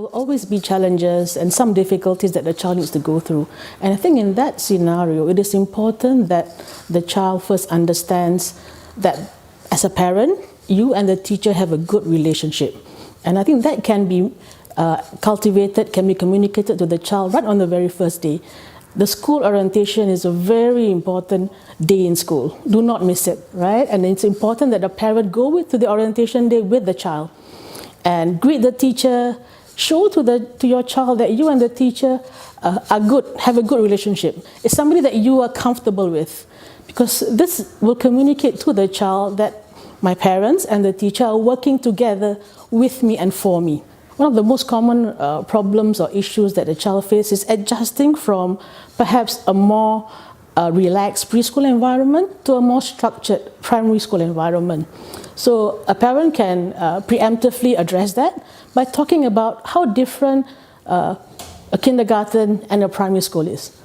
will always be challenges and some difficulties that the child needs to go through. And I think in that scenario, it is important that the child first understands that as a parent, you and the teacher have a good relationship. And I think that can be cultivated, can be communicated to the child right on the very first day. The school orientation is a very important day in school. Do not miss it, right? And it's important that the parent go to the orientation day with the child and greet the teacher, show to your child that you and the teacher are good, have a good relationship. It's somebody that you are comfortable with, because this will communicate to the child that my parents and the teacher are working together with me and for me. One of the most common problems or issues that a child faces is adjusting from perhaps a more relaxed preschool environment to a more structured primary school environment. So a parent can preemptively address that by talking about how different a kindergarten and a primary school is.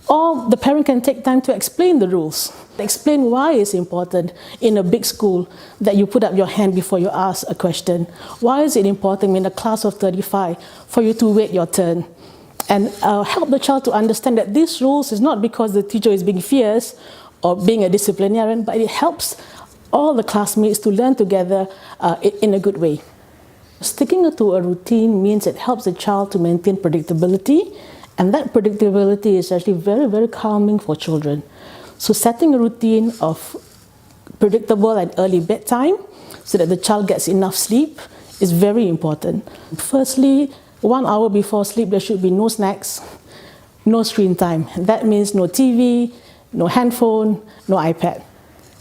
Or the parent can take time to explain the rules, explain why it's important in a big school that you put up your hand before you ask a question. Why is it important in a class of 35 for you to wait your turn? And help the child to understand that these rules is not because the teacher is being fierce or being a disciplinarian, but it helps all the classmates to learn together in a good way. Sticking to a routine means it helps the child to maintain predictability, and that predictability is actually very, very calming for children. So setting a routine of predictable and early bedtime so that the child gets enough sleep is very important. Firstly, 1 hour before sleep, there should be no snacks, no screen time. That means no TV, no handphone, no iPad.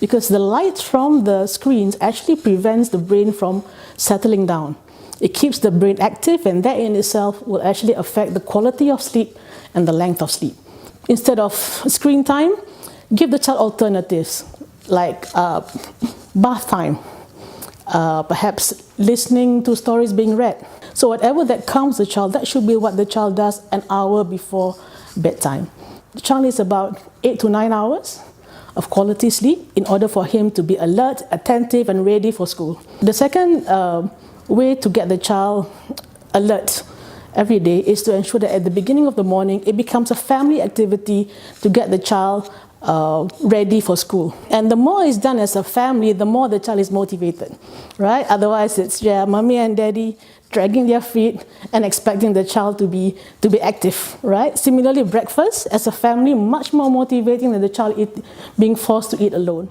Because the light from the screens actually prevents the brain from settling down. It keeps the brain active, and that in itself will actually affect the quality of sleep and the length of sleep. Instead of screen time, give the child alternatives like bath time, perhaps listening to stories being read. So whatever that calms the child, that should be what the child does an hour before bedtime. The child needs about 8 to 9 hours of quality sleep in order for him to be alert, attentive, and ready for school. The second way to get the child alert every day is to ensure that at the beginning of the morning, it becomes a family activity to get the child ready for school. And the more it's done as a family, the more the child is motivated, right? Otherwise, it's mommy and daddy dragging their feet and expecting the child to be active, right? Similarly, breakfast as a family, much more motivating than the child being forced to eat alone.